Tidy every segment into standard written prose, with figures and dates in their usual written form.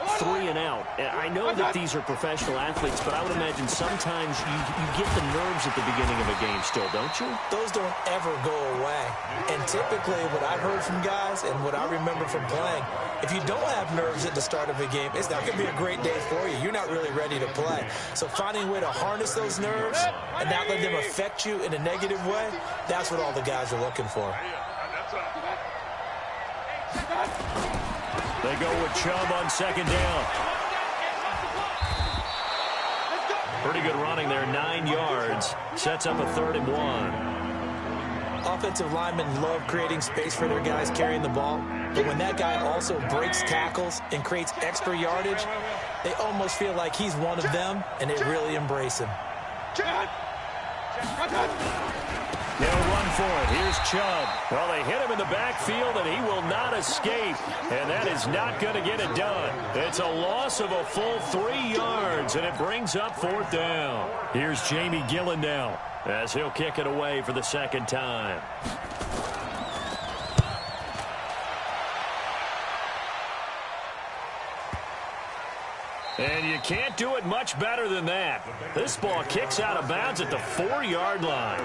of 3 and out. I know that these are professional athletes, but I would imagine sometimes you get the nerves at the beginning of a game still, don't you? Those don't ever go away. And typically what I've heard from guys and what I remember from playing, if you don't have nerves at the start of a game, it's not going to be a great day for you. You're not really ready to play. So finding a way to harness those nerves and not let them affect you in a negative way, that's what all the guys are looking for. They go with Chubb on 2nd down. Pretty good running there, 9 yards. Sets up a 3rd and 1. Offensive linemen love creating space for their guys carrying the ball. But when that guy also breaks tackles and creates extra yardage, they almost feel like he's one of them, and they really embrace him. They'll run for it. Here's Chubb. Well, they hit him in the backfield, and he will not escape. And that is not going to get it done. It's a loss of a full 3 yards, and it brings up 4th down. Here's Jamie Gillen now, as he'll kick it away for the 2nd time. And you can't do it much better than that. This ball kicks out of bounds at the 4-yard line.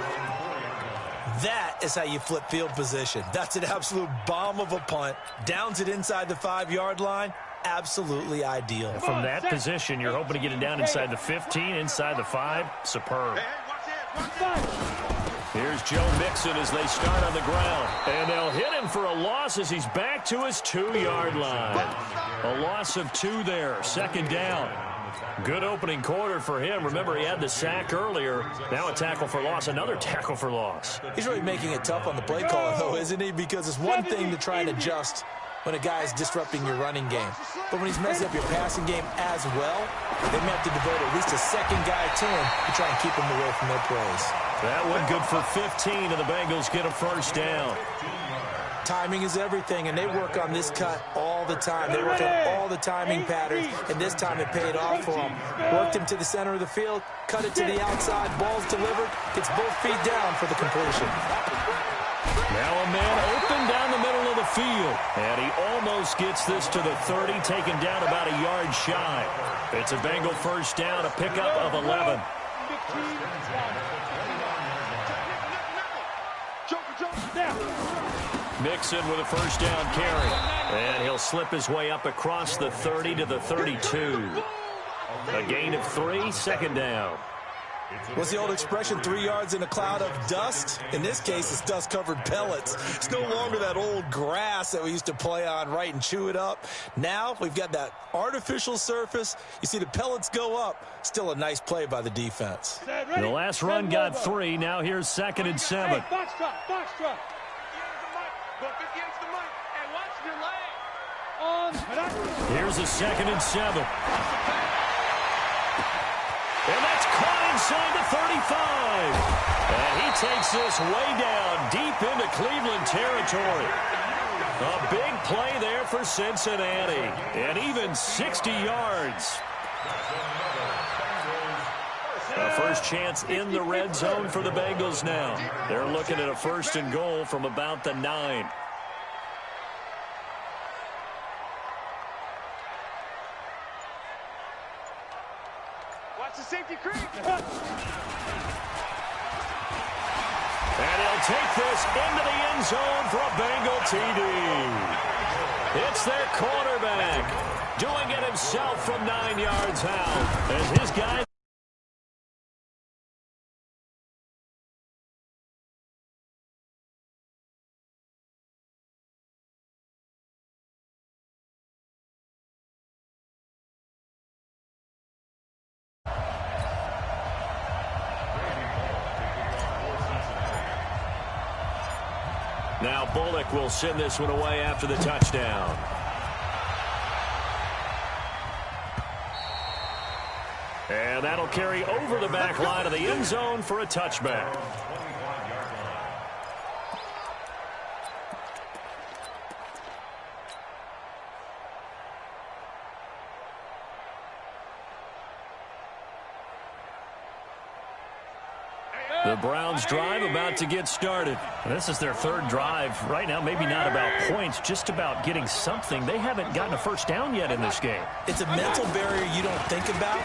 That is how you flip field position. That's an absolute bomb of a punt. Downs it inside the 5-yard line. Absolutely ideal. From that position, you're hoping to get it down inside the 15, inside the 5. Superb. Here's Joe Mixon as they start on the ground. And they'll hit him for a loss as he's back to his 2-yard line. A loss of 2 there. 2nd down. Good opening quarter for him. Remember, he had the sack earlier. Now a tackle for loss, another tackle for loss. He's really making it tough on the play caller, though, isn't he? Because it's one thing to try and adjust when a guy is disrupting your running game. But when he's messing up your passing game as well, they may have to devote at least a second guy to him to try and keep him away from their plays. That one good for 15, and the Bengals get a 1st down. Timing is everything, and they work on this cut all the time. They work on all the timing patterns, and this time it paid off for them. Worked him to the center of the field, cut it to the outside, ball's delivered, gets both feet down for the completion. Now a man open down the middle of the field, and he almost gets this to the 30, taken down about a yard shy. It's a Bengal 1st down, a pickup of 11. Mixon with a 1st down carry. And he'll slip his way up across the 30 to the 32. A gain of 3, 2nd down. What's the old expression, 3 yards in a cloud of dust? In this case, it's dust-covered pellets. It's no longer that old grass that we used to play on, right, and chew it up. Now we've got that artificial surface. You see the pellets go up. Still a nice play by the defense. The last run got 3. Now here's 2nd and 7. Box truck. Here's a 2nd and 7. And that's caught inside the 35. And he takes this way down deep into Cleveland territory. A big play there for Cincinnati. And even 60 yards. A first chance in the red zone for the Bengals now. They're looking at a 1st and goal from about the 9. Safety creep. And he'll take this into the end zone for a Bengal TD. It's their quarterback doing it himself from 9 yards out as his guy. Now Bullock will send this one away after the touchdown. And that'll carry over the back line of the end zone for a touchback. The Browns drive about to get started. This is their third drive. Right now, maybe not about points, just about getting something. They haven't gotten a first down yet in this game. It's a mental barrier you don't think about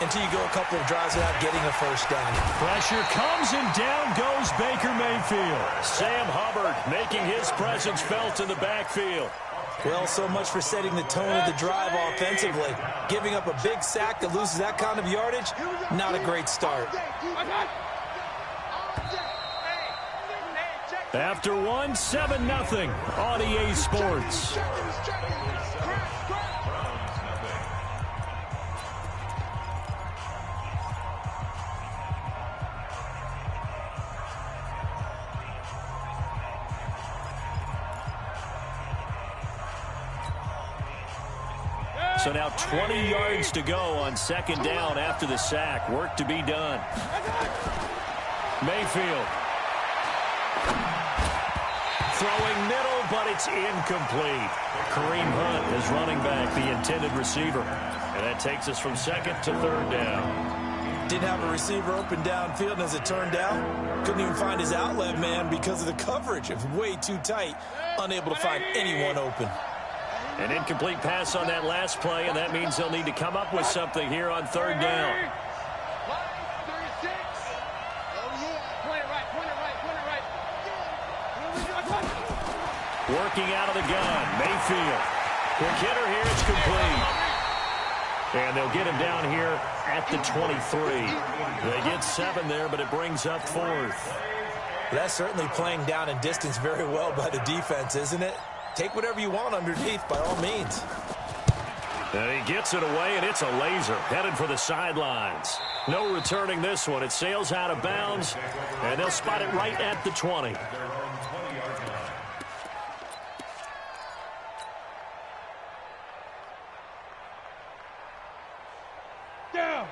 until you go a couple of drives without getting a first down. Pressure comes and down goes Baker Mayfield. Sam Hubbard making his presence felt in the backfield. Well, so much for setting the tone of the drive offensively. Giving up a big sack that loses that kind of yardage, not a great start. After one, 7-0 on EA Sports. So now 20 yards to go on second down after the sack. Work to be done. Mayfield. Throwing middle, but it's incomplete. Kareem Hunt is running back, the intended receiver. And that takes us from second to third down. Didn't have a receiver open downfield, and as it turned out, couldn't even find his outlet man because of the coverage. It was way too tight, unable to find anyone open. An incomplete pass on that last play, and that means they'll need to come up with something here on third down. Working out of the gun, Mayfield. Quick hitter here, it's complete. And they'll get him down here at the 23. They get 7 there, but it brings up fourth. That's certainly playing down in distance very well by the defense, isn't it? Take whatever you want underneath, by all means. And he gets it away, and it's a laser headed for the sidelines. No returning this one. It sails out of bounds, and they'll spot it right at the 20.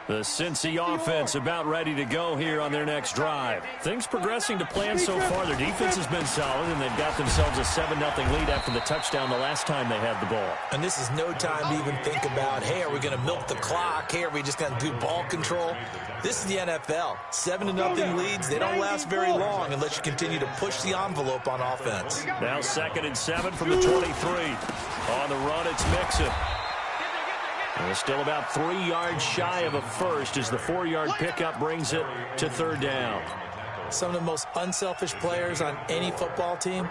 The Cincy offense about ready to go here on their next drive. Things progressing to plan so far. Their defense has been solid, and they've got themselves a 7-0 lead after the touchdown the last time they had the ball. And this is no time to even think about, hey, are we going to milk the clock? Hey, are we just going to do ball control? This is the NFL. 7-0 leads, they don't last very long unless you continue to push the envelope on offense. Now 2nd and 7 from the 23. On the run, it's Mixon. And still about 3 yards shy of a first as the 4-yard pickup brings it to third down. Some of the most unselfish players on any football team,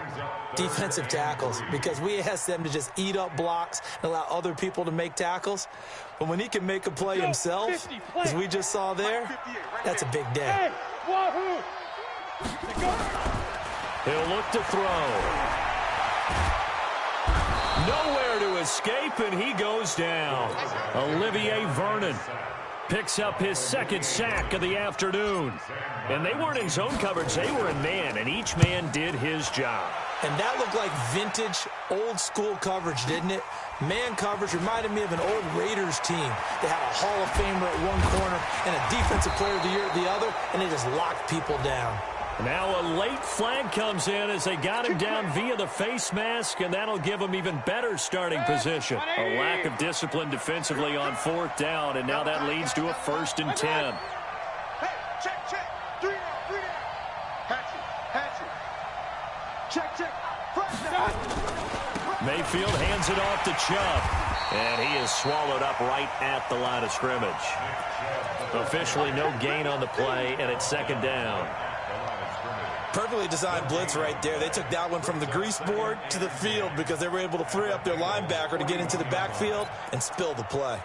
defensive tackles, because we ask them to just eat up blocks and allow other people to make tackles. But when he can make a play himself, as we just saw there, that's a big day. He'll look to throw. Nowhere to escape, and he goes down. Olivier Vernon picks up his 2nd sack of the afternoon. And they weren't in zone coverage. They were in man, and each man did his job. And that looked like vintage, old-school coverage, didn't it? Man coverage reminded me of an old Raiders team. They had a Hall of Famer at one corner and a Defensive Player of the Year at the other, and they just locked people down. Now a late flag comes in as they got him down via the face mask, and that'll give him even better starting position. A lack of discipline defensively on 4th down, and now that leads to a 1st and 10. Mayfield hands it off to Chubb, and he is swallowed up right at the line of scrimmage. Officially no gain on the play, and it's 2nd down. Perfectly designed blitz right there. They took that one from the grease board to the field because they were able to free up their linebacker to get into the backfield and spill the play.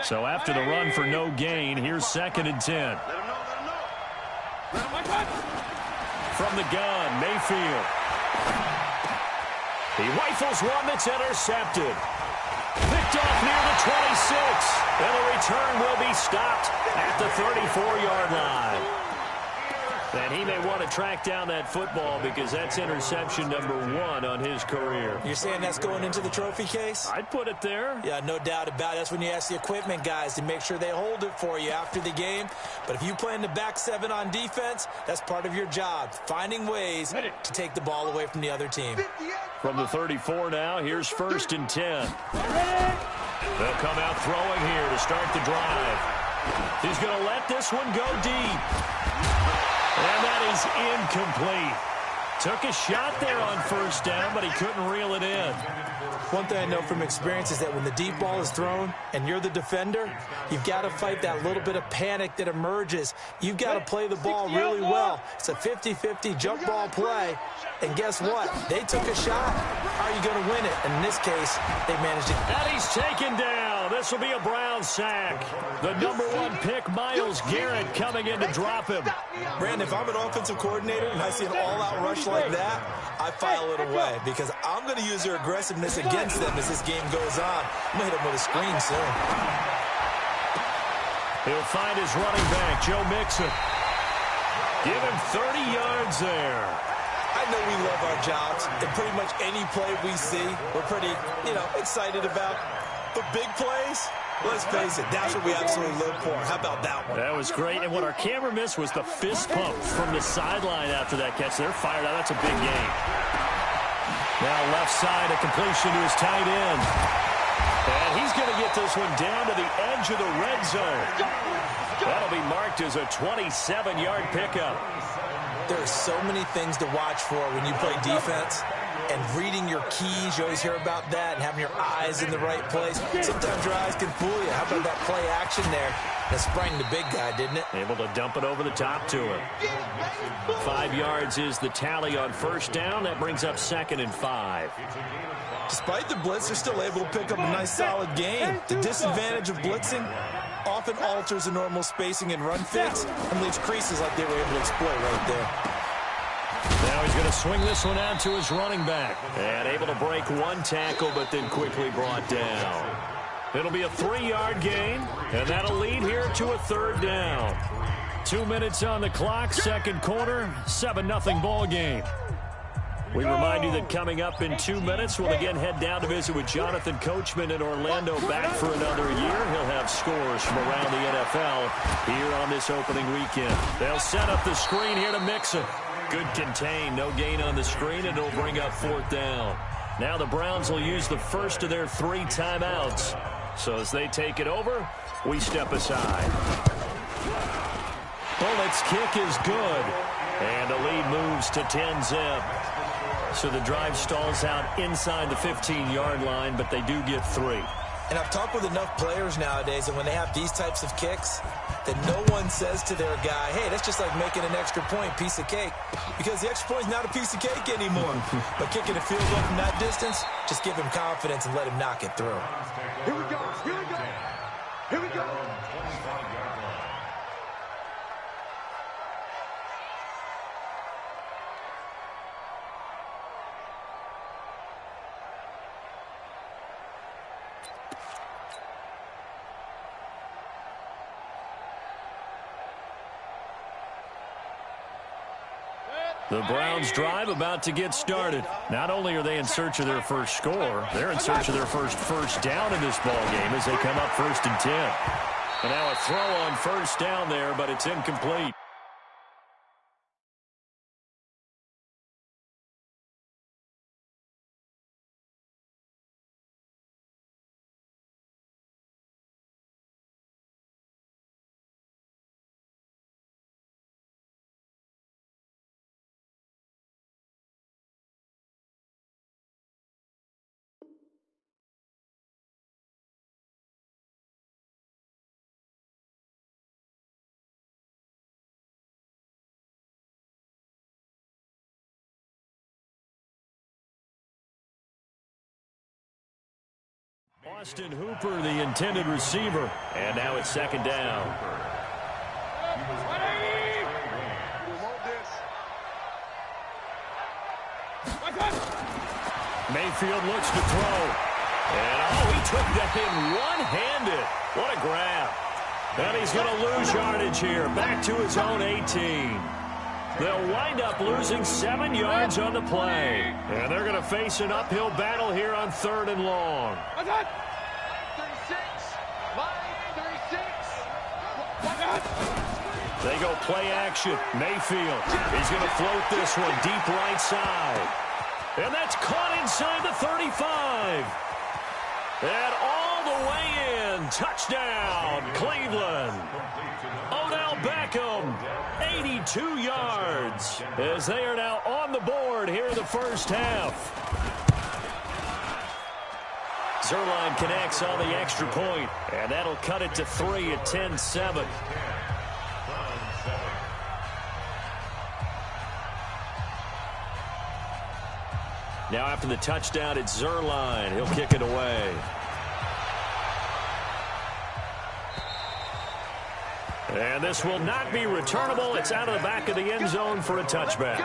So after the run for no gain, here's 2nd and 10. From the gun, Mayfield. He rifles one that's intercepted. Picked off near the 26. And the return will be stopped at the 34-yard line. And he may want to track down that football because that's interception number 1 on his career. You're saying that's going into the trophy case? I'd put it there. Yeah, no doubt about it. That's when you ask the equipment guys to make sure they hold it for you after the game. But if you play in the back 7 on defense, that's part of your job, finding ways to take the ball away from the other team. From the 34 now, here's 1st and 10. They'll come out throwing here to start the drive. He's going to let this one go deep. And that is incomplete. Took a shot there on first down, but he couldn't reel it in. One thing I know from experience is that when the deep ball is thrown and you're the defender, you've got to fight that little bit of panic that emerges. You've got to play the ball really well. It's a 50-50 jump ball play. And guess what? They took a shot. How are you going to win it? And in this case, they managed it. And he's taken down. This will be a Brown sack. The #1 pick, Myles Garrett, coming in to drop him. Brandon, if I'm an offensive coordinator and I see an all-out rush like that, I file it away because I'm going to use their aggressiveness against them as this game goes on. I'm going to hit them with a screen soon. He'll find his running back, Joe Mixon. Give him 30 yards there. I know we love our jobs, and pretty much any play we see, we're pretty, excited about. The big plays, let's face it, that's what we absolutely live for. How about that one? That was great, and what our camera missed was the fist pump from the sideline after that catch. They're fired out. That's a big game. Now left side, a completion to his tight end. And he's going to get this one down to the edge of the red zone. That'll be marked as a 27-yard pickup. There are so many things to watch for when you play defense. And reading your keys, you always hear about that, and having your eyes in the right place. Sometimes your eyes can fool you. How about that play action there? That sprang the big guy, didn't it? Able to dump it over the top to him. 5 yards is the tally on first down. That brings up 2nd and 5. Despite the blitz, they're still able to pick up a nice, solid gain. The disadvantage of blitzing often alters the normal spacing and run fits and leaves creases like they were able to exploit right there. Now he's going to swing this one out to his running back. And able to break one tackle, but then quickly brought down. It'll be a 3-yard gain, and that'll lead here to a 3rd down. 2 minutes on the clock, second quarter, 7-0 ball game. We remind you that coming up in 2 minutes, we'll again head down to visit with Jonathan Coachman in Orlando, back for another year. He'll have scores from around the NFL here on this opening weekend. They'll set up the screen here to Mixon. Good contain, no gain on the screen, and it'll bring up 4th down. Now the Browns will use the first of their 3 timeouts. So as they take it over, we step aside. Bullett's kick is good. And the lead moves to 10-zip. So the drive stalls out inside the 15-yard line, but they do get 3. And I've talked with enough players nowadays, and when they have these types of kicks, that no one says to their guy, hey, that's just like making an extra point, piece of cake. Because the extra point is not a piece of cake anymore. But kicking a field goal from that distance, just give him confidence and let him knock it through. Here we go, here we go, here we go. The Browns drive about to get started. Not only are they in search of their first score, they're in search of their first down in this ball game as they come up 1st and 10. And now a throw on first down there, but it's incomplete. Austin Hooper, the intended receiver. And now it's 2nd down. Mayfield looks to throw. And, he took that in one-handed. What a grab. And he's going to lose yardage here. Back to his own 18. They'll wind up losing 7 yards on the play. And they're going to face an uphill battle here on 3rd and long. 36. Line 36. They go play action. Mayfield. He's going to float this one deep right side. And that's caught inside the 35. And all the way in. and touchdown, Cleveland. Odell Beckham, 82 yards, as they are now on the board here in the first half. Zerline connects on the extra point, and that'll cut it to 3 at 10-7. Now after the touchdown, it's Zerline. He'll kick it away. And this will not be returnable. It's out of the back of the end zone for a touchback.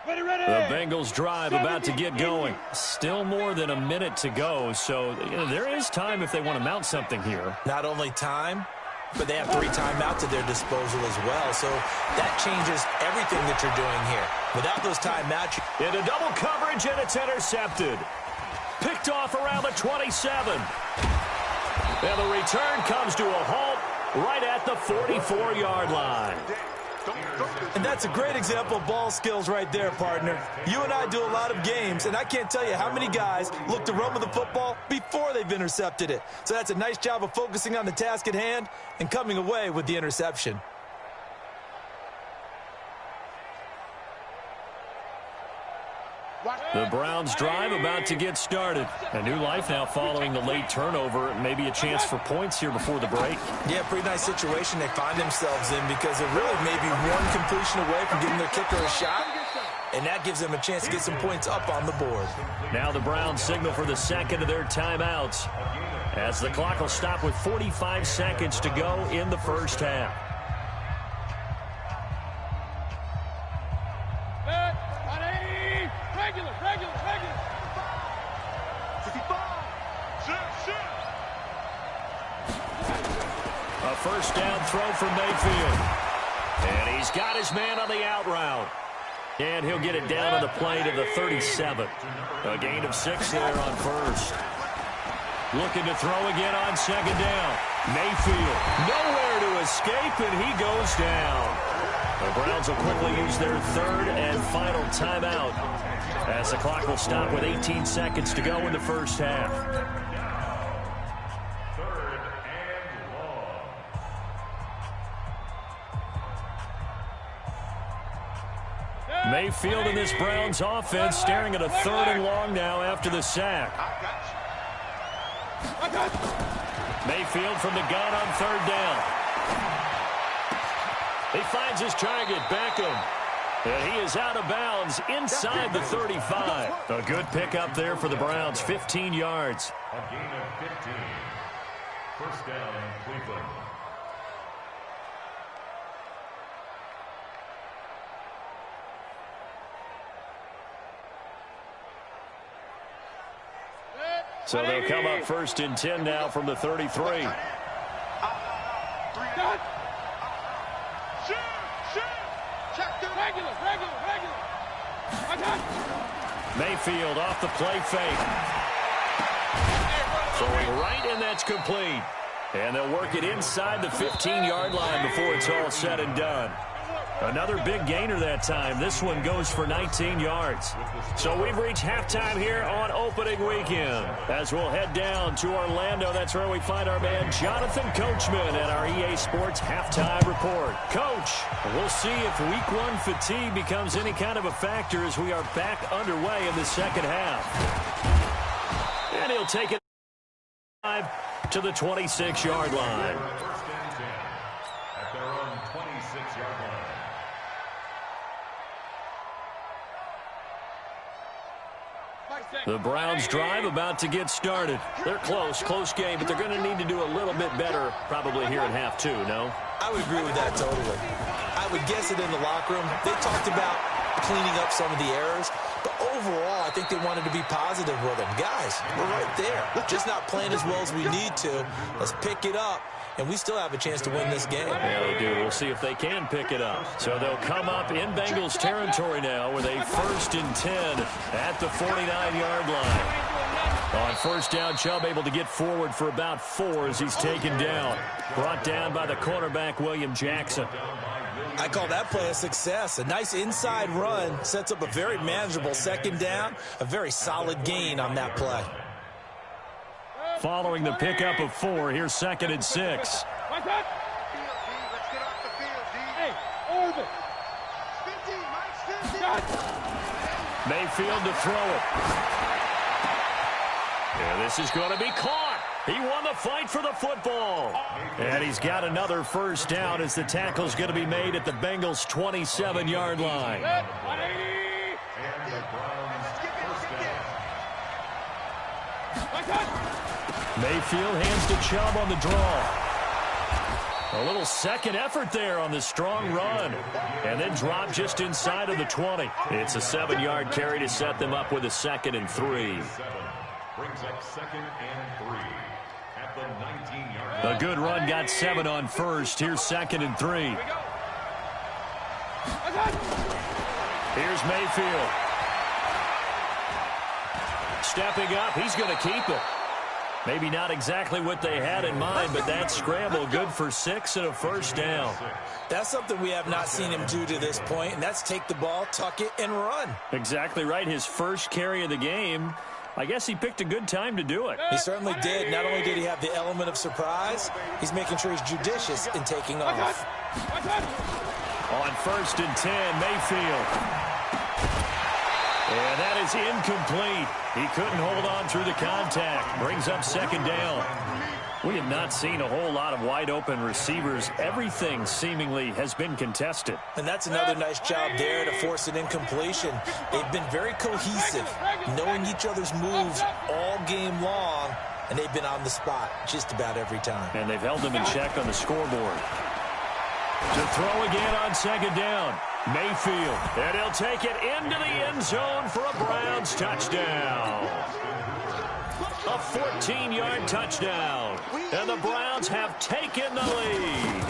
The Bengals drive about to get going. Still more than a minute to go, so there is time if they want to mount something here. Not only time, but they have 3 timeouts at their disposal as well, so that changes everything that you're doing here. Without those timeouts... Into double coverage, and it's intercepted. Picked off around the 27. And the return comes to a halt right at the 44-yard line. And that's a great example of ball skills right there, partner. You and I do a lot of games, and I can't tell you how many guys look to run with the football before they've intercepted it. So that's a nice job of focusing on the task at hand and coming away with the interception. The Browns drive about to get started. A new life now following the late turnover. Maybe a chance for points here before the break. Yeah, pretty nice situation they find themselves in because they're really maybe one completion away from giving their kicker a shot. And that gives them a chance to get some points up on the board. Now the Browns signal for the second of their timeouts, as the clock will stop with 45 seconds to go in the first half. A first down throw from Mayfield. And he's got his man on the out route. And he'll get it down on the play to the 37. A gain of 6 there on first. Looking to throw again on second down. Mayfield nowhere to escape, and he goes down. The Browns will quickly use their third and final timeout, as the clock will stop with 18 seconds to go in the first half. Mayfield in this Browns offense staring at a 3rd and long now after the sack. Mayfield from the gun on 3rd down. He finds his target, Beckham. And he is out of bounds inside the 35. A good pickup there for the Browns, 15 yards. A gain of 15. First down, Cleveland. So they'll come up 1st and 10 now from the 33. Mayfield off the play fake. Throwing right, and that's complete. And they'll work it inside the 15-yard line before it's all said and done. Another big gainer that time. This one goes for 19 yards. So we've reached halftime here on opening weekend. As we'll head down to Orlando, that's where we find our man Jonathan Coachman at our EA Sports Halftime Report. Coach, we'll see if Week 1 fatigue becomes any kind of a factor as we are back underway in the second half. And he'll take it to the 26-yard line. First and 10 at their own 26-yard line. The Browns drive about to get started. They're close game, but they're going to need to do a little bit better probably here in half 2, no? I would agree with that totally. I would guess it in the locker room. They talked about cleaning up some of the errors, but overall, I think they wanted to be positive with them. Guys, we're right there. Just not playing as well as we need to. Let's pick it up, and we still have a chance to win this game. Yeah, they do. We'll see if they can pick it up. So they'll come up in Bengals territory now with a 1st and 10 at the 49-yard line. On first down, Chubb able to get forward for about 4 as he's taken down. Brought down by the cornerback, William Jackson. I call that play a success. A nice inside run sets up a very manageable second down, a very solid gain on that play. Following the pickup of 4, here's 2nd and 6. Mayfield to throw it. Yeah, this is going to be caught. He won the fight for the football. And he's got another first down as the tackle's going to be made at the Bengals' 27-yard line. Mayfield hands to Chubb on the draw. A little second effort there on the strong run. And then drop just inside of the 20. It's a 7-yard carry to set them up with a 2nd and 3. Brings up 2nd and 3 at the 19-yard line. A good run got 7 on first. Here's 2nd and 3. Here's Mayfield. Stepping up, he's going to keep it. Maybe not exactly what they had in mind, but that scramble good for 6 and a first down. That's something we have not seen him do to this point, and that's take the ball, tuck it, and run. Exactly right. His first carry of the game. I guess he picked a good time to do it. He certainly did. Not only did he have the element of surprise, he's making sure he's judicious in taking off. On 1st and 10, Mayfield. And that is incomplete. He couldn't hold on through the contact. Brings up 2nd down. We have not seen a whole lot of wide-open receivers. Everything seemingly has been contested. And that's another nice job there to force an incompletion. They've been very cohesive, knowing each other's moves all game long, and they've been on the spot just about every time. And they've held them in check on the scoreboard. To throw again on 2nd down. Mayfield, and he'll take it into the end zone for a Browns touchdown. A 14-yard touchdown, and the Browns have taken the lead.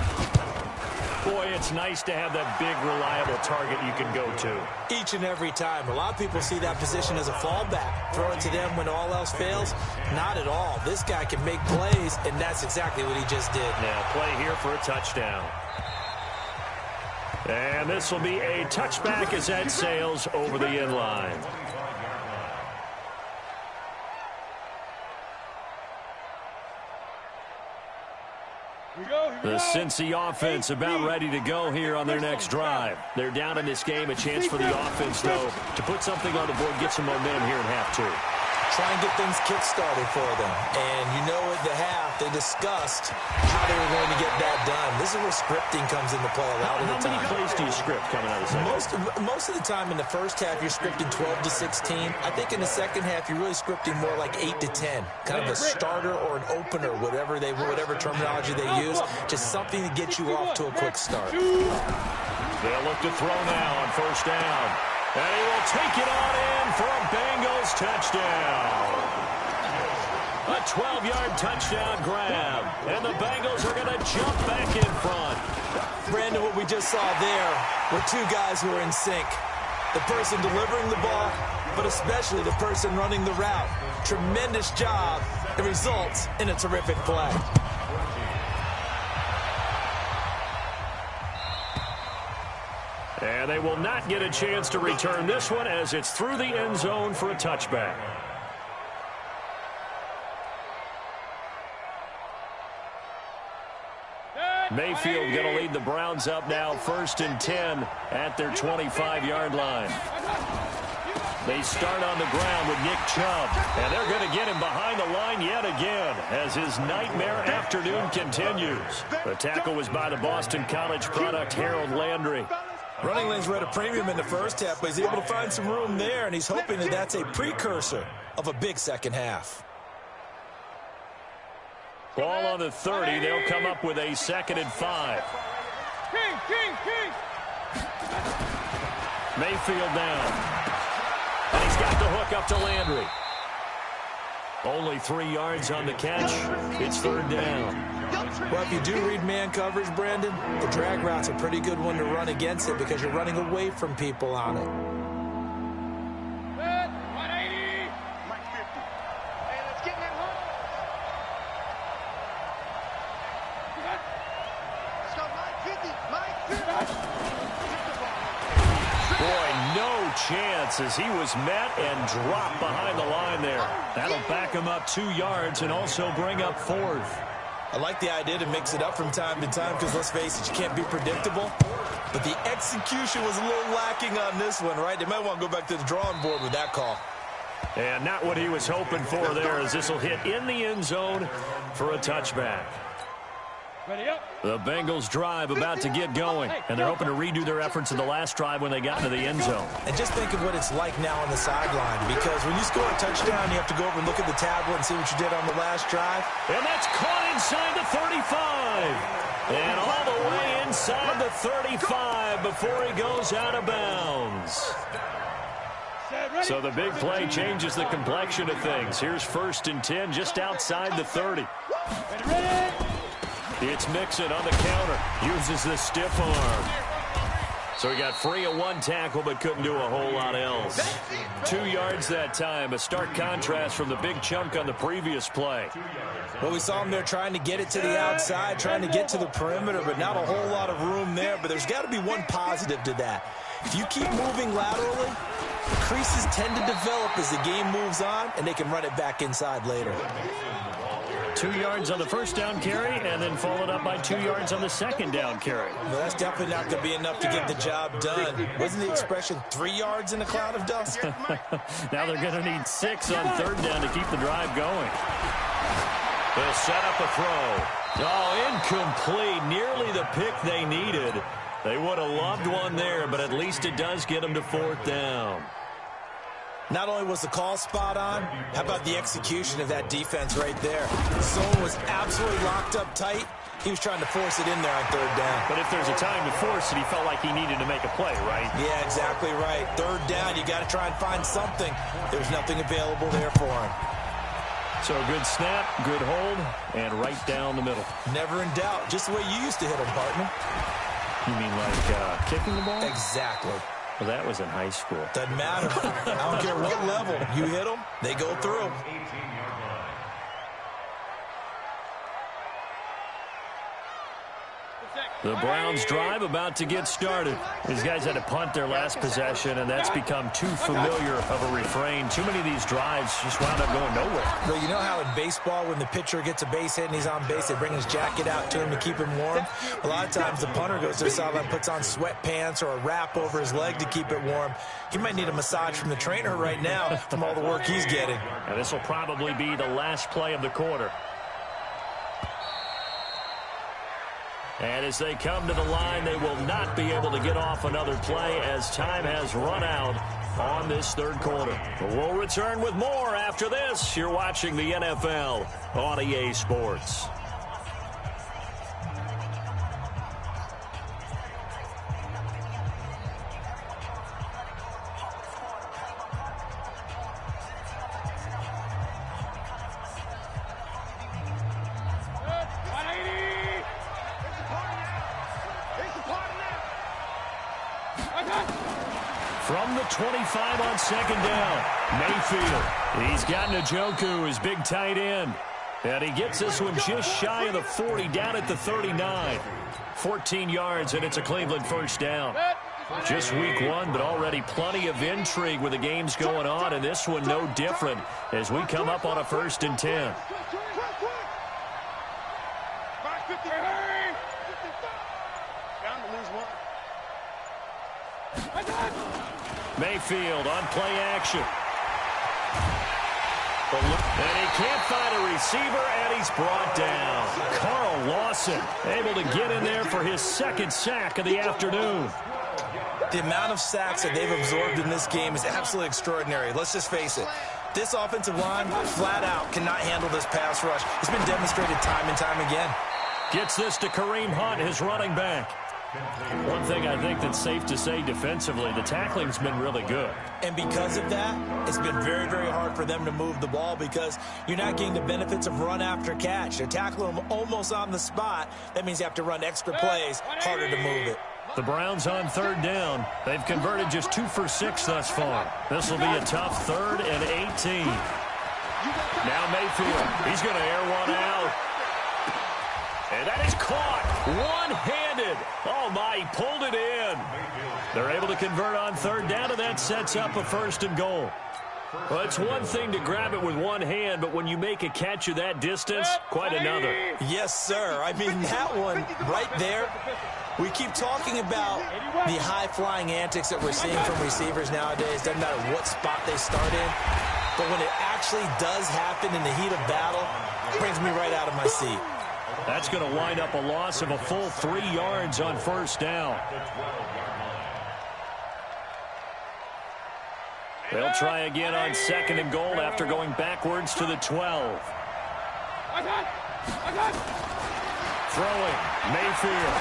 Boy, it's nice to have that big, reliable target you can go to. Each and every time. A lot of people see that position as a fallback. Throw it to them when all else fails. Not at all. This guy can make plays, and that's exactly what he just did. Now, play here for a touchdown. And this will be a touchback as that sails over the end line. The Cincy offense about ready to go here on their next drive. They're down in this game. A chance for the offense, though, to put something on the board, get some momentum here in half 2. Try and get things kick-started for them. And you know at the half, they discussed how they were going to get that done. This is where scripting comes into play a lot of the time. How many plays do you script coming out of the second? Most of the time in the first half, you're scripting 12 to 16. I think in the second half, you're really scripting more like 8 to 10. Kind of a starter or an opener, whatever terminology they use. Just something to get you off to a quick start. They'll look to throw now on 1st down. And he will take it on in for a Bengals touchdown. A 12-yard touchdown grab. And the Bengals are going to jump back in front. Brandon, what we just saw there were 2 guys who are in sync. The person delivering the ball, but especially the person running the route. Tremendous job. It results in a terrific play. And they will not get a chance to return this one as it's through the end zone for a touchback. Mayfield going to lead the Browns up now 1st and 10 at their 25-yard line. They start on the ground with Nick Chubb, and they're going to get him behind the line yet again as his nightmare afternoon continues. The tackle was by the Boston College product Harold Landry. Running lanes were at a premium in the first half, but he's able to find some room there, and he's hoping that that's a precursor of a big second half. Ball on the 30. They'll come up with a 2nd and 5. Mayfield down. And he's got the hook up to Landry. Only 3 yards on the catch. It's 3rd down. Well, if you do read man coverage, Brandon, the drag route's a pretty good one to run against it because you're running away from people on it. chance as he was met and dropped behind the line there. That'll back him up 2 yards and also bring up 4th. I like the idea to mix it up from time to time because, let's face it, you can't be predictable. But the execution was a little lacking on this one, right? They might want to go back to the drawing board with that call. And not what he was hoping for there, as this will hit in the end zone for a touchback. The Bengals drive about to get going, and they're hoping to redo their efforts in the last drive when they got into the end zone. And just think of what it's like now on the sideline, because when you score a touchdown, you have to go over and look at the tablet and see what you did on the last drive. And that's caught inside the 35. And all the way inside the 35 before he goes out of bounds. So the big play changes the complexion of things. Here's 1st and 10 just outside the 30. It's Mixon on the counter. Uses the stiff arm. So he got free of 1 tackle but couldn't do a whole lot else. 2 yards that time. A stark contrast from the big chunk on the previous play. Well, we saw him there trying to get it to the outside, trying to get to the perimeter, but not a whole lot of room there. But there's got to be one positive to that. If you keep moving laterally, creases tend to develop as the game moves on, and they can run it back inside later. 2 yards on the first down carry, and then followed up by 2 yards on the second down carry. Well, that's definitely not going to be enough to get the job done. Wasn't the expression 3 yards in a cloud of dust? Now they're going to need 6 on 3rd down to keep the drive going. They'll set up a throw. Oh, incomplete. Nearly the pick they needed. They would have loved one there, but at least it does get them to 4th down. Not only was the call spot on, how about the execution of that defense right there? Zone was absolutely locked up tight. He was trying to force it in there on 3rd down. But if there's a time to force it, he felt like he needed to make a play, right? Yeah, exactly right. 3rd down, you got to try and find something. There's nothing available there for him. So a good snap, good hold, and right down the middle. Never in doubt. Just the way you used to hit him, partner. You mean like kicking the ball? Exactly. Well, that was in high school. Doesn't matter. I don't care what level. You hit them, they go through. The Browns drive about to get started. These guys had to punt their last possession, and that's become too familiar of a refrain. Too many of these drives just wound up going nowhere. Well, you know how in baseball, when the pitcher gets a base hit and he's on base, they bring his jacket out to him to keep him warm? A lot of times the punter goes to the sideline, puts on sweatpants or a wrap over his leg to keep it warm. He might need a massage from the trainer right now from all the work he's getting. And this will probably be the last play of the quarter. And as they come to the line, they will not be able to get off another play as time has run out on this 3rd quarter. But we'll return with more after this. You're watching the NFL on EA Sports. From the 25 on 2nd down, Mayfield. He's got Njoku, his big tight end. And he gets this one just shy of the 40, down at the 39. 14 yards, and it's a Cleveland 1st down. Just week 1, but already plenty of intrigue with the games going on, and this one no different as we come up on a 1st and 10. Mayfield on play action. And he can't find a receiver, and he's brought down. Carl Lawson able to get in there for his 2nd sack of the afternoon. The amount of sacks that they've absorbed in this game is absolutely extraordinary. Let's just face it. This offensive line, flat out, cannot handle this pass rush. It's been demonstrated time and time again. Gets this to Kareem Hunt, his running back. One thing I think that's safe to say defensively, the tackling's been really good. And because of that, it's been very, very hard for them to move the ball because you're not getting the benefits of run after catch. They're tackling them almost on the spot. That means you have to run extra plays, harder to move it. The Browns on 3rd down. They've converted just 2 for 6 thus far. This will be a tough 3rd and 18. Now Mayfield, he's going to air one out. And that is caught. One hand intended. Oh, my, he pulled it in. They're able to convert on third down, and that sets up a 1st and goal. Well, it's one thing to grab it with one hand, but when you make a catch of that distance, quite another. Yes, sir. I mean, that one right there, we keep talking about the high-flying antics that we're seeing from receivers nowadays. Doesn't matter what spot they start in. But when it actually does happen in the heat of battle, it brings me right out of my seat. That's going to wind up a loss of a full 3 yards on 1st down. They'll try again on 2nd and goal after going backwards to the 12. Throwing, Mayfield.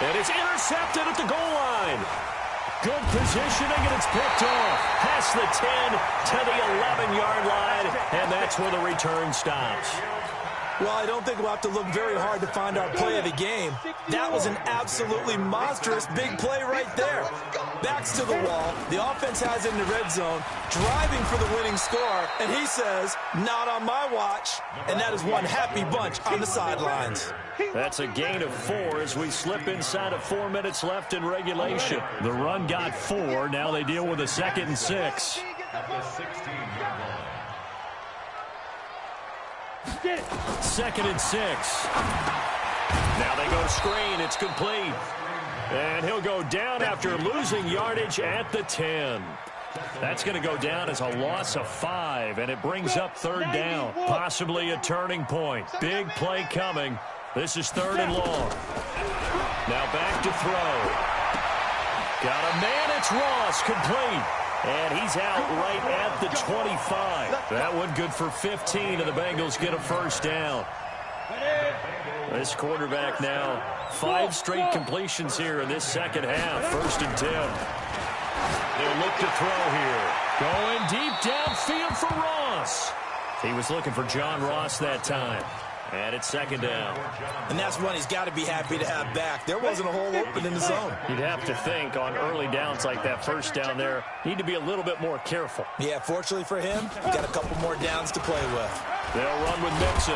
And it's intercepted at the goal line. Good positioning, and it's picked off. Past the 10 to the 11-yard line, and that's where the return stops. Well, I don't think we'll have to look very hard to find our play of the game. That was an absolutely monstrous big play right there. Backs to the wall. The offense has it in the red zone, driving for the winning score, and he says, not on my watch. And that is one happy bunch on the sidelines. That's a gain of 4 as we slip inside of 4 minutes left in regulation. The run got 4. Now they deal with a 2nd and 6. At the 16-yard line. 2nd and 6. Now they go screen. It's complete. And he'll go down after losing yardage at the 10. That's going to go down as a loss of 5, and it brings up 3rd down. Possibly a turning point. Big play coming. This is 3rd and long. Now back to throw. Got a man. It's Ross. Complete. And he's out right at the 25. That one good for 15, and the Bengals get a 1st down. This quarterback now, 5 straight completions here in this 2nd half. 1st and 10. They'll look to throw here. Going deep downfield for Ross. He was looking for John Ross that time. And it's 2nd down. And that's one he's got to be happy to have back. There wasn't a hole open in the zone. You'd have to think on early downs like that 1st down there, need to be a little bit more careful. Yeah, fortunately for him, got a couple more downs to play with. They'll run with Mixon.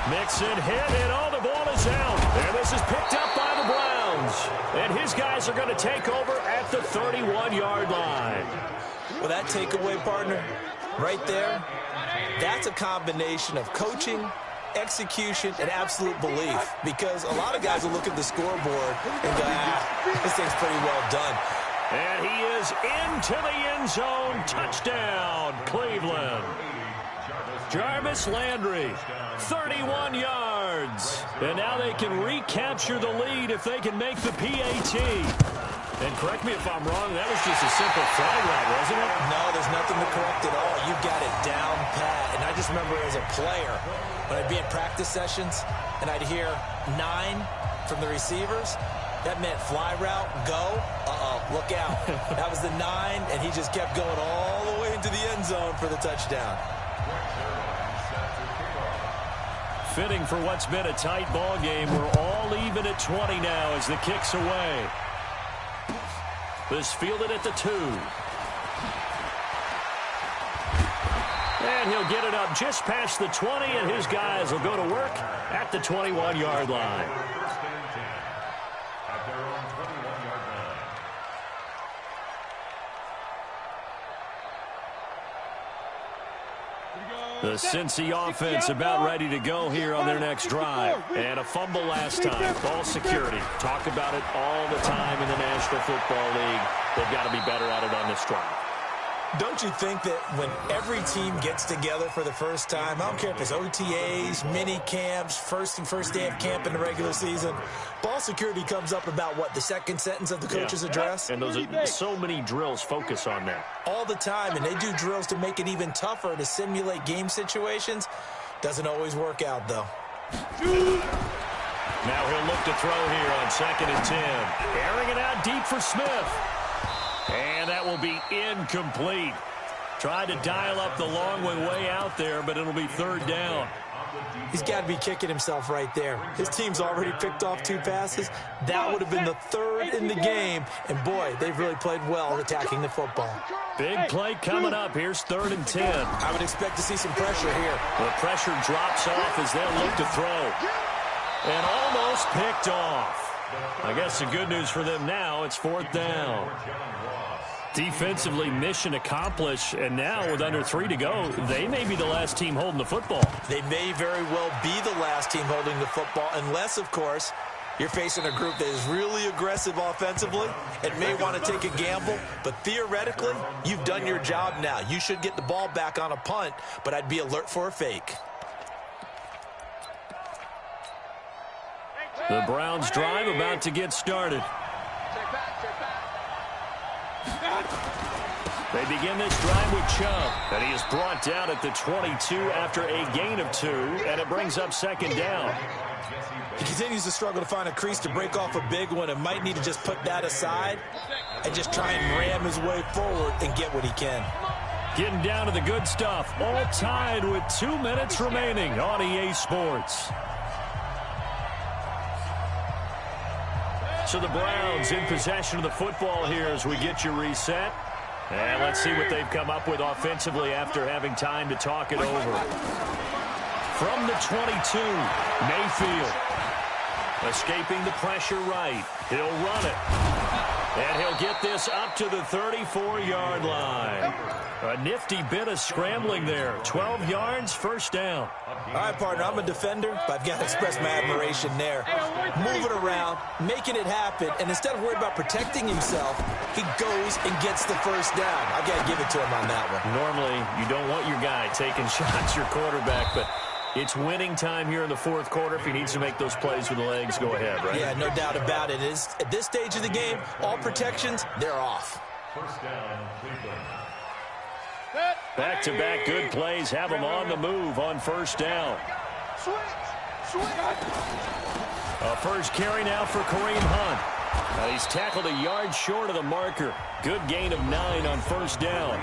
Mixon hit, and all the ball is out. And this is picked up by the Browns. And his guys are going to take over at the 31-yard line. Well, that takeaway, partner, right there, that's a combination of coaching, execution, and absolute belief, because a lot of guys will look at the scoreboard and go, this thing's pretty well done. And he is into the end zone. Touchdown, Cleveland. Jarvis Landry, 31 yards. And now they can recapture the lead if they can make the PAT. And correct me if I'm wrong, that was just a simple flag route, wasn't it? No, there's nothing to correct at all. You got it down pat. And I just remember as a player, when I'd be at practice sessions and I'd hear 9 from the receivers, that meant fly route, go, look out. That was the 9, and he just kept going all the way into the end zone for the touchdown. Fitting for what's been a tight ball game. We're all even at 20 now as the kick's away. This fielded at the 2. And he'll get it up just past the 20, and his guys will go to work at the 21-yard line. At their own 21-yard line. The Cincy offense about ready to go here on their next drive. And a fumble last time. Ball security. Talk about it all the time in the National Football League. They've got to be better at it on this drive. Don't you think that when every team gets together for the first time, I don't care if it's OTAs, mini camps, first day of camp in the regular season, ball security comes up about, what, the second sentence of the coach's address? And those are so many drills focus on that. All the time, and they do drills to make it even tougher to simulate game situations. Doesn't always work out, though. Now he'll look to throw here on 2nd and 10. Airing it out deep for Smith. And that will be incomplete. Tried to dial up the long one way out there, but it'll be 3rd down. He's got to be kicking himself right there. His team's already picked off 2 passes. That would have been the 3rd in the game. And, boy, they've really played well attacking the football. Big play coming up. Here's 3rd and 10. I would expect to see some pressure here. The pressure drops off as they'll look to throw. And almost picked off. I guess the good news for them now, it's 4th down. Defensively, mission accomplished, and now with under 3 to go, they may be the last team holding the football. They may very well be the last team holding the football, unless, of course, you're facing a group that is really aggressive offensively and may want to take a gamble. But theoretically, you've done your job now. You should get the ball back on a punt, but I'd be alert for a fake. The Browns drive about to get started. They begin this drive with Chubb, and he is brought down at the 22 after a gain of 2, and it brings up 2nd down. He continues to struggle to find a crease to break off a big one and might need to just put that aside and just try and ram his way forward and get what he can. Getting down to the good stuff, all tied with 2 minutes remaining on EA Sports. So the Browns in possession of the football here as we get you reset. And let's see what they've come up with offensively after having time to talk it over. From the 22, Mayfield. Escaping the pressure right. He'll run it. And he'll get this up to the 34-yard line. A nifty bit of scrambling there. 12 yards, 1st down. All right, partner, I'm a defender, but I've got to express my admiration there. Moving around, making it happen, and instead of worried about protecting himself, he goes and gets the 1st down. I've got to give it to him on that one. Normally, you don't want your guy taking shots, your quarterback, but it's winning time here in the 4th quarter. If he needs to make those plays with the legs, go ahead, right? Yeah, no doubt about it. At this stage of the game, all protections, they're off. 1st down, Cleveland. Back-to-back good plays have him on the move on 1st down. A first carry now for Kareem Hunt. He's tackled a yard short of the marker. Good gain of 9 on 1st down.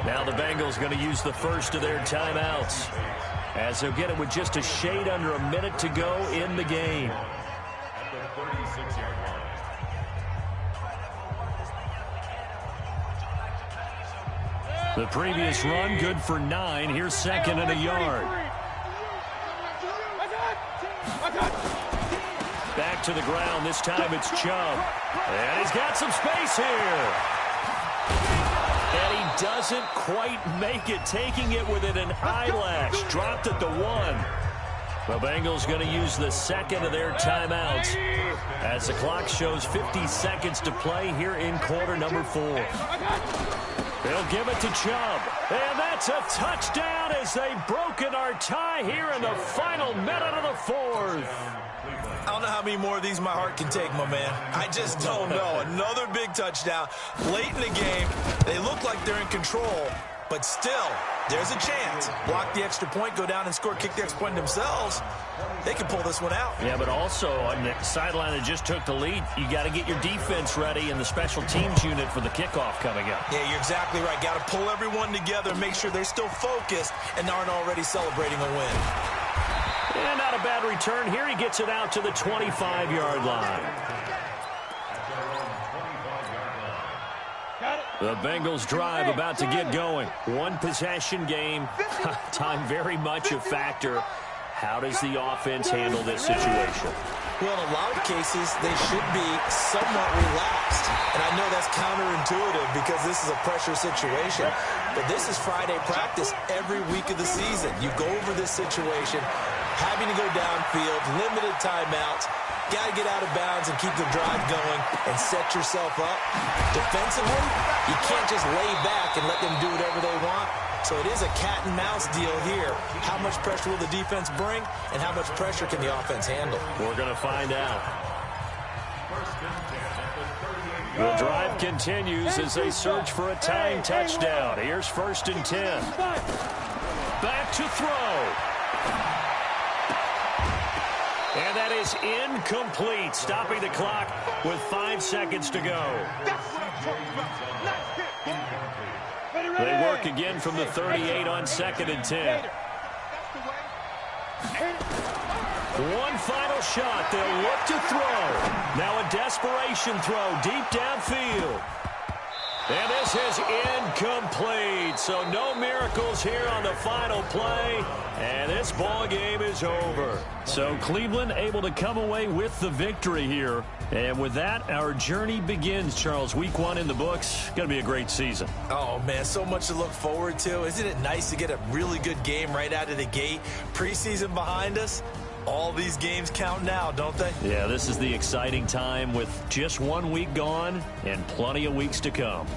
Now the Bengals going to use the first of their timeouts, as they'll get it with just a shade under a minute to go in the game. At the 36-yard line. The previous run good for 9. Here's 2nd and a yard. Back to the ground. This time it's Chubb. And he's got some space here. And he doesn't quite make it, taking it within an eyelash. Dropped at the 1. The Bengals going to use the 2nd of their timeouts as the clock shows 50 seconds to play here in quarter number 4. They'll give it to Chubb. And that's a touchdown as they've broken our tie here in the final minute of the 4th. I don't know how many more of these my heart can take, my man. I just don't know. Another big touchdown late in the game. They look like they're in control, but still, there's a chance. Block the extra point, go down and score, kick the extra point themselves. They can pull this one out. Yeah, but also on the sideline that just took the lead, you got to get your defense ready and the special teams unit for the kickoff coming up. Yeah, you're exactly right. Got to pull everyone together and make sure they're still focused and aren't already celebrating a win. And not a bad return here. He gets it out to the 25-yard line. The Bengals drive about to get going. One possession game. Time very much a factor. How does the offense handle this situation? Well, in a lot of cases, they should be somewhat relaxed. And I know that's counterintuitive because this is a pressure situation. But this is Friday practice every week of the season. You go over this situation, having to go downfield, limited timeouts, got to get out of bounds and keep the drive going and set yourself up. Defensively, you can't just lay back and let them do whatever they want. So it is a cat and mouse deal here. How much pressure will the defense bring, and how much pressure can the offense handle? We're going to find out. The drive continues as they search for a tying touchdown. Here's 1st and 10. Back to throw. And that is incomplete, stopping the clock with 5 seconds to go. They work again from the 38 on 2nd and 10. One final shot. They'll look to throw. Now a desperation throw deep downfield. And this pass is incomplete. So no miracles here on the final play. And this ball game is over. So Cleveland able to come away with the victory here. And with that, our journey begins, Charles. Week 1 in the books. Going to be a great season. Oh, man, so much to look forward to. Isn't it nice to get a really good game right out of the gate? Preseason behind us. All these games count now, don't they? Yeah, this is the exciting time with just 1 week gone and plenty of weeks to come.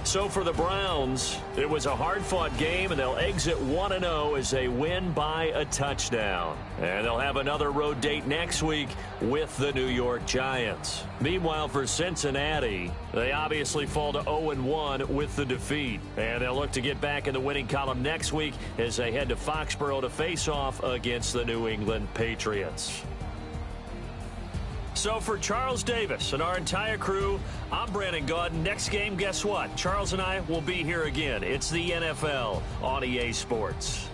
So for the Browns, it was a hard-fought game, and they'll exit 1-0 as they win by a touchdown. And they'll have another road date next week with the New York Giants. Meanwhile, for Cincinnati, they obviously fall to 0-1 with the defeat. And they'll look to get back in the winning column next week as they head to Foxborough to face off against the New England Patriots. So for Charles Davis and our entire crew, I'm Brandon Gaudin. Next game, guess what? Charles and I will be here again. It's the NFL on EA Sports.